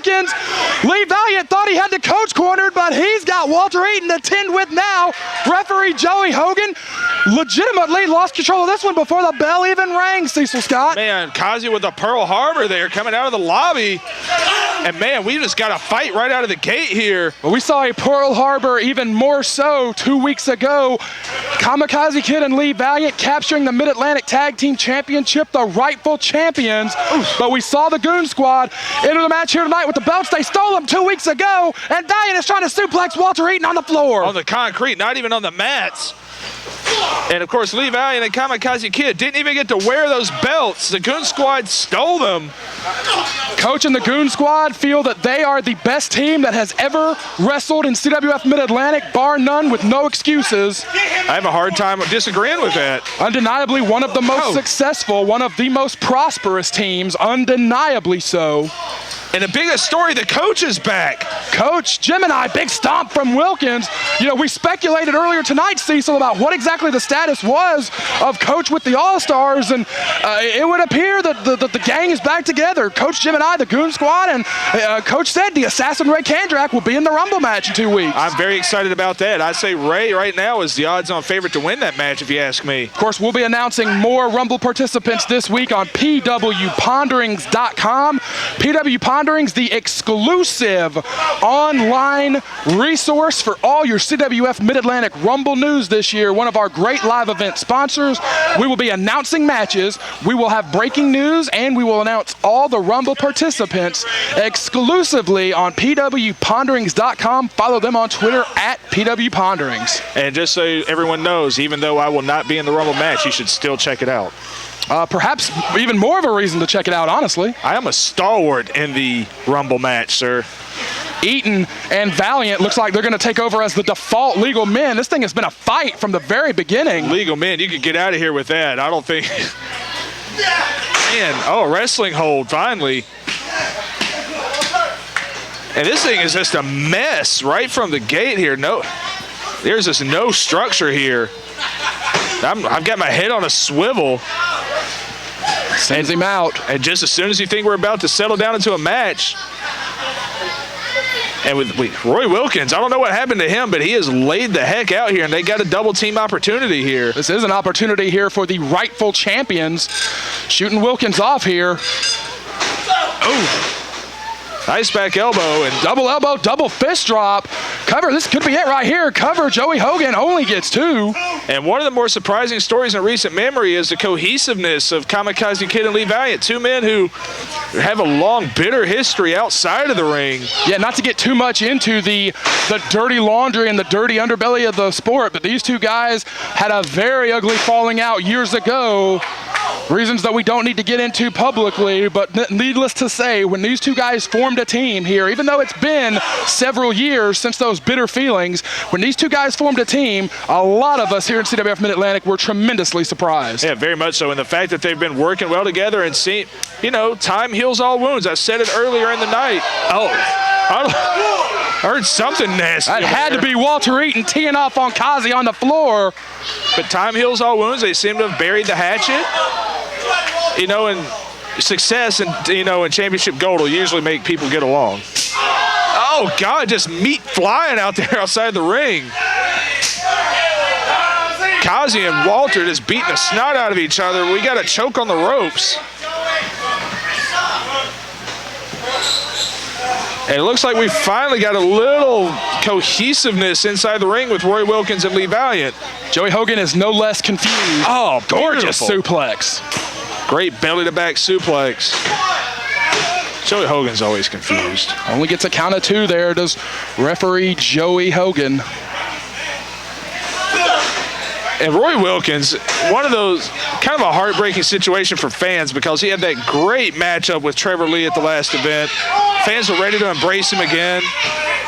Wilkins. Lee Valiant thought he had the coach cornered, but he's got Walter Eaton to tend with now. Referee Joey Hogan legitimately lost control of this one before the bell even rang, Cecil Scott. Man, Kazi with the Pearl Harbor there coming out of the lobby. And man, we just got a fight right out of the gate here. Well, we saw a Pearl Harbor even more so 2 weeks ago. Kamakazi Kid and Lee Valiant capturing the Mid-Atlantic Tag Team Championship, the rightful champions. But we saw the Goon Squad enter the match here tonight with the belts. They stole them 2 weeks ago, and Valiant is trying to suplex Walter Eaton on the floor. On the concrete, not even on the mats. And of course, Lee Valiant and Kamakazi Kid didn't even get to wear those belts. The Goon Squad stole them. Coach and the Goon Squad feel that they are the best team that has ever wrestled in CWF Mid-Atlantic, bar none, with no excuses. I have a hard time disagreeing with that. Undeniably one of the most successful, one of the most prosperous teams, undeniably so. And the biggest story, the coach is back. Coach Gemini, big stomp from Wilkins. You know, we speculated earlier tonight, Cecil, about what exactly the status was of Coach with the All-Stars, and it would appear that the gang is back together. Coach Gemini, the Goon Squad, and Coach said the assassin Ray Kandrack will be in the Rumble match in 2 weeks. I'm very excited about that. I say Ray right now is the odds-on favorite to win that match, if you ask me. Of course, we'll be announcing more Rumble participants this week on pwponderings.com. PW Ponderings, the exclusive online resource for all your CWF Mid-Atlantic Rumble news this year. One of our great live event sponsors. We will be announcing matches. We will have breaking news, and we will announce all the Rumble participants exclusively on pwponderings.com. Follow them on Twitter at pwponderings. And just so everyone knows, even though I will not be in the Rumble match, you should still check it out. Perhaps even more of a reason to check it out, honestly. I am a stalwart in the Rumble match, sir. Eaton and Valiant looks like they're going to take over as the default legal men. This thing has been a fight from the very beginning. Legal men, you could get out of here with that. I don't think. Man, oh, wrestling hold, finally. And this thing is just a mess right from the gate here. No, there's just no structure here. I've got my head on a swivel. Sends him out. And just as soon as you think we're about to settle down into a match, and with Roy Wilkins, I don't know what happened to him, but he has laid the heck out here, and they got a double team opportunity here. This is an opportunity here for the rightful champions. Shooting Wilkins off here. Oh. Nice back elbow and double elbow, double fist drop. Cover, this could be it right here. Cover, Joey Hogan only gets 2. And one of the more surprising stories in recent memory is the cohesiveness of Kamakazi Kid and Lee Valiant, 2 men who have a long, bitter history outside of the ring. Yeah, not to get too much into the dirty laundry and the dirty underbelly of the sport, but these 2 guys had a very ugly falling out years ago. Reasons that we don't need to get into publicly, but needless to say, when these 2 guys formed a team here, even though it's been several years since those bitter feelings, when these 2 guys formed a team, a lot of us here in CWF Mid-Atlantic were tremendously surprised. Yeah, very much so. And the fact that they've been working well together and see, you know, time heals all wounds. I said it earlier in the night. Oh, I heard something nasty. That had to be Walter Eaton teeing off on Kazi on the floor. But time heals all wounds. They seem to have buried the hatchet. You know, and success and, you know, and championship gold will usually make people get along. Oh, God, just meat flying out there outside the ring. Kazi and Walter just beating the snot out of each other. We got a choke on the ropes. And it looks like we finally got a little cohesiveness inside the ring with Roy Wilkins and Lee Valiant. Joey Hogan is no less confused. Oh, gorgeous beautiful suplex. Great belly-to-back suplex. Joey Hogan's always confused. Only gets a count of 2 there, does referee Joey Hogan. And Roy Wilkins, one of those, kind of a heartbreaking situation for fans because he had that great matchup with Trevor Lee at the last event. Fans were ready to embrace him again,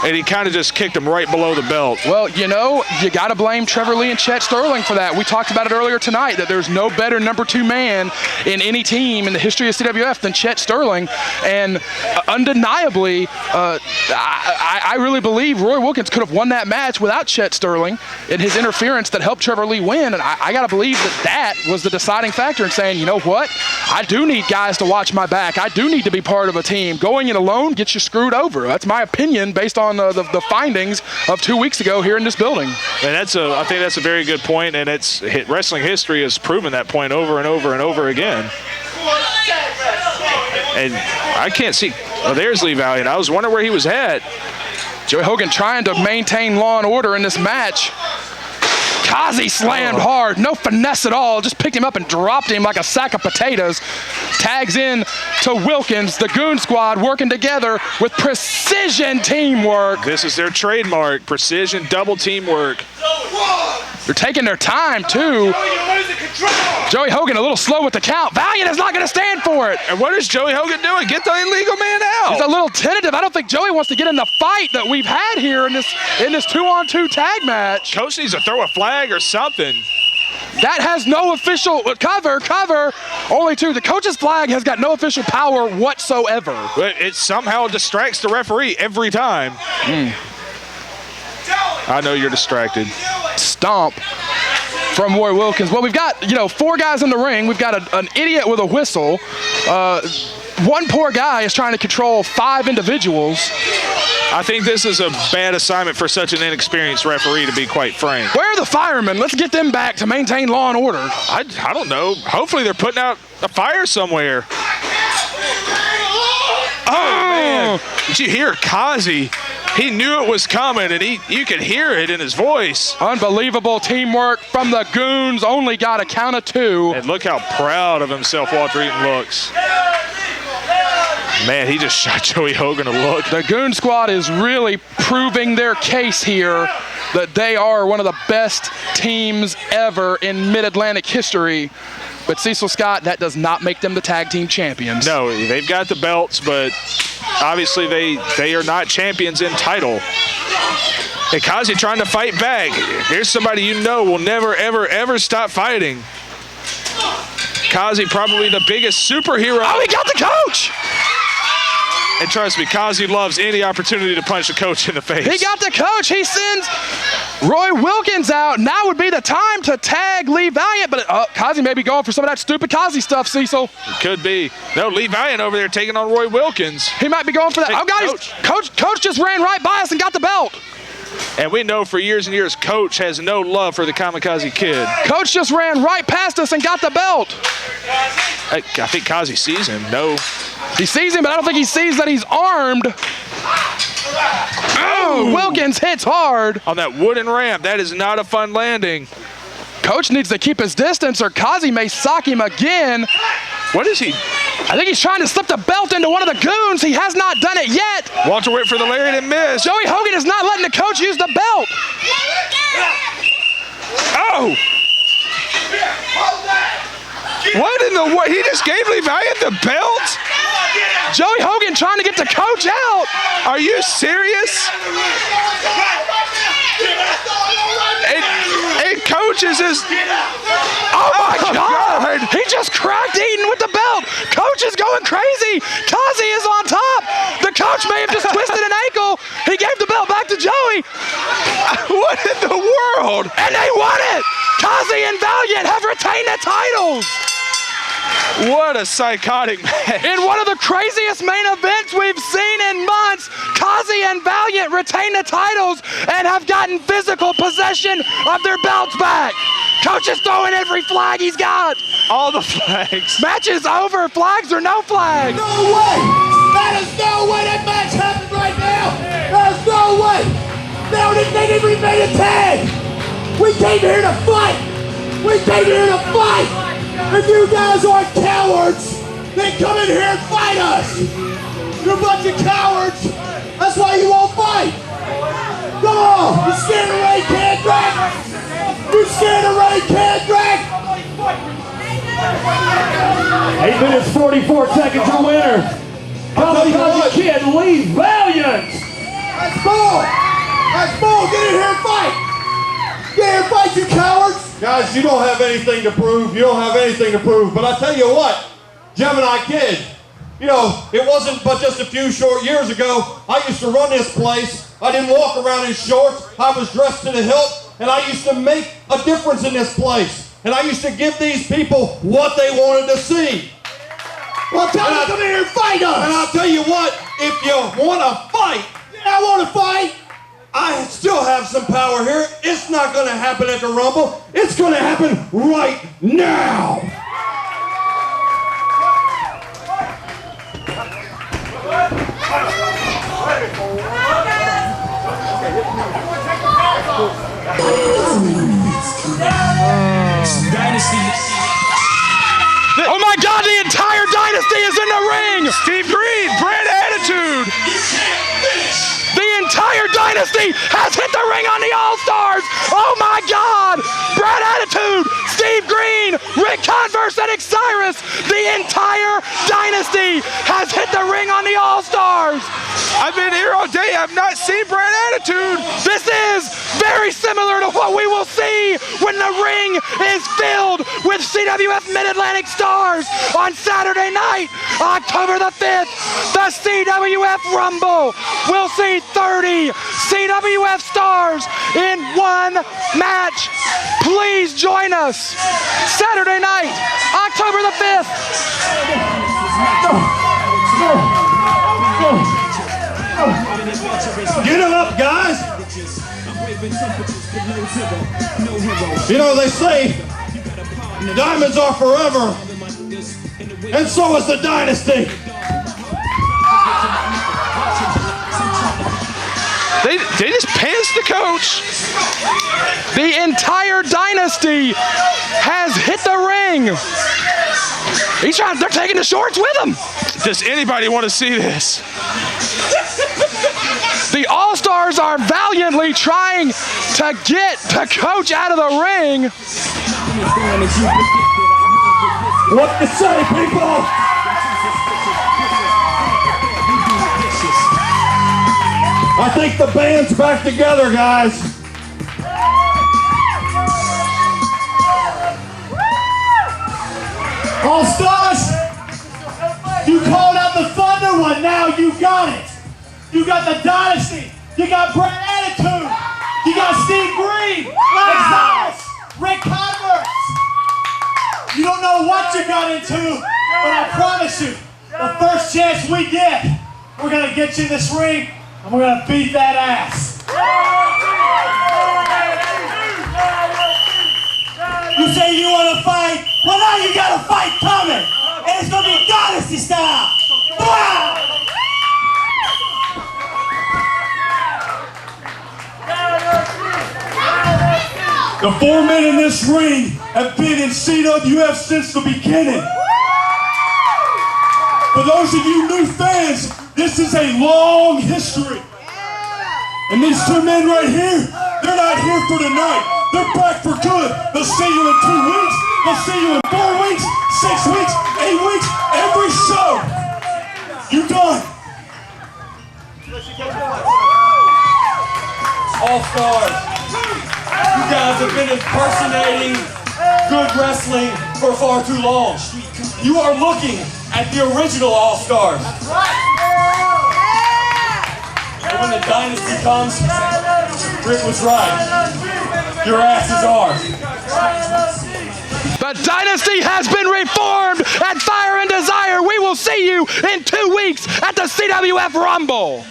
and he kind of just kicked him right below the belt. Well, you know, you got to blame Trevor Lee and Chet Sterling for that. We talked about it earlier tonight, that there's no better number 2 man in any team in the history of CWF than Chet Sterling. And undeniably, I really believe Roy Wilkins could have won that match without Chet Sterling and his interference that helped Trevor Lee win. And I got to believe that was the deciding factor in saying, you know what, I do need guys to watch my back. I do need to be part of a team. Going it alone gets you screwed over. That's my opinion based on the findings of 2 weeks ago here in this building. And I think that's a very good point, and wrestling history has proven that point over and over and over again. And I can't see. Oh, there's Lee Valiant. I was wondering where he was at. Joey Hogan trying to maintain law and order in this match. Kazi slammed hard, no finesse at all, just picked him up and dropped him like a sack of potatoes. Tags in to Wilkins, the Goon squad working together with precision teamwork. This is their trademark, precision double teamwork. They're taking their time too. Joey Hogan a little slow with the count. Valiant is not going to stand for it. And what is Joey Hogan doing? Get the illegal man out. He's a little tentative. I don't think Joey wants to get in the fight that we've had here in this 2-on-2 tag match. Coach needs to throw a flag or something. That has no official cover. Only two. The coach's flag has got no official power whatsoever. But it somehow distracts the referee every time. I know you're distracted. Stomp from Roy Wilkins. Well, we've got, 4 guys in the ring. We've got an idiot with a whistle. One poor guy is trying to control 5 individuals. I think this is a bad assignment for such an inexperienced referee, to be quite frank. Where are the firemen? Let's get them back to maintain law and order. I don't know. Hopefully they're putting out a fire somewhere. Oh, man. Did you hear Kazi? He knew it was coming, and you could hear it in his voice. Unbelievable teamwork from the Goons. Only got a count of 2. And look how proud of himself Walter Eaton looks. Man, he just shot Joey Hogan a look. The Goon squad is really proving their case here that they are one of the best teams ever in Mid-Atlantic history. But Cecil Scott, that does not make them the tag team champions. No, they've got the belts, but obviously they are not champions in title. And Kazi trying to fight back. Here's somebody will never, ever, ever stop fighting. Kazi probably the biggest superhero. Oh, he got the coach! And trust me, Kazi loves any opportunity to punch the coach in the face. He got the coach. He sends Roy Wilkins out. Now would be the time to tag Lee Valiant, but Kazi may be going for some of that stupid Kazi stuff, Cecil. It could be. No, Lee Valiant over there taking on Roy Wilkins. He might be going for that. Hey, oh, guys, Coach just ran right by us and got the belt. And we know for years and years, Coach has no love for the Kamakazi Kid. Coach just ran right past us and got the belt. I think Kazi sees him. No. He sees him, but I don't think he sees that he's armed. Oh, Wilkins hits hard. On that wooden ramp, that is not a fun landing. Coach needs to keep his distance or Kazi may sock him again. What is he? I think he's trying to slip the belt into one of the Goons. He has not done it yet. Walter went for the lariat and missed. Joey Hogan is not letting the coach use the belt. Oh! What in the what? He just gave Lee Valiant the belt? Joey Hogan trying to get the coach out. Are you serious? And Coach is just... Oh my God! He just cracked Eaton with the belt. Coach is going crazy. Kazi is on top. The coach may have just twisted an ankle. He gave the belt back to Joey. What in the world? And they won it. Kazi and Valiant have retained the titles. What a psychotic match. In one of the craziest main events we've seen in months, Kazi and Valiant retain the titles and have gotten physical possession of their belts back. Coach is throwing every flag he's got. All the flags. Match is over, flags or no flags. No way! That is no way that match happened right now! There's no way! They didn't even made a tag! We came here to fight! We came here to fight! If you guys aren't cowards, then come in here and fight us! You're a bunch of cowards! That's why you won't fight! Come on! You scared of Ray Kandrack? You scared of Ray Kandrack? 8 minutes 44 seconds to winner. Kamakazi Kid, Lee Valiant. That's bull! That's bull! Get in here and fight! Get in here and fight, you cowards! Guys, you don't have anything to prove. You don't have anything to prove. But I tell you what, Gemini Kid, it wasn't but just a few short years ago. I used to run this place. I didn't walk around in shorts. I was dressed to the hilt, and I used to make a difference in this place. And I used to give these people what they wanted to see. Well, tell them to come here and fight us. And I'll tell you what, if you want to fight, I want to fight. I still have some power here. It's not going to happen at the Rumble. It's going to happen right now. Oh my God, the entire dynasty is in the ring! Steve Green, Brand Attitude. The entire dynasty has hit the ring on the All-Stars! Oh my God! Brad Attitude, Steve Green, Ric Converse, and Cyrus. The entire dynasty has hit the ring on the All-Stars! I've been here all day. I've not seen Brand Attitude. This is very similar to what we will see when the ring is filled with CWF Mid-Atlantic stars on Saturday night, October the 5th. The CWF Rumble will see 30 CWF stars in one match. Please join us Saturday night, October the 5th. Get it up, guys. You know, they say diamonds are forever, and so is the dynasty. They just pants the coach. The entire dynasty has hit the ring. They're taking the shorts with them. Does anybody want to see this? The All-Stars are valiantly trying to get the coach out of the ring. What to say, people? I think the band's back together, guys. All-Stars, you called out the Thunder one, now you got it. You got the Dynasty, you got Brand Attitude, you got Steve Green, Gonzalez, Ric Converse. You don't know what you got into, but I promise you, the first chance we get, we're gonna get you in this ring and we're gonna beat that ass. You say you wanna fight? Well, now you got a fight coming, and it's gonna be Dynasty style. Wow! The 4 men in this ring have been in CWF since the beginning. For those of you new fans, this is a long history. And these 2 men right here, they're not here for tonight. They're back for good. They'll see you in 2 weeks. They'll see you in 4 weeks, 6 weeks, 8 weeks, every show. You done. All-Stars, you guys have been impersonating good wrestling for far too long. You are looking at the original All-Stars. And when the Dynasty comes, Rick was right. Your ass is ours. The dynasty has been reformed at Fire and Desire. We will see you in 2 weeks at the CWF Rumble.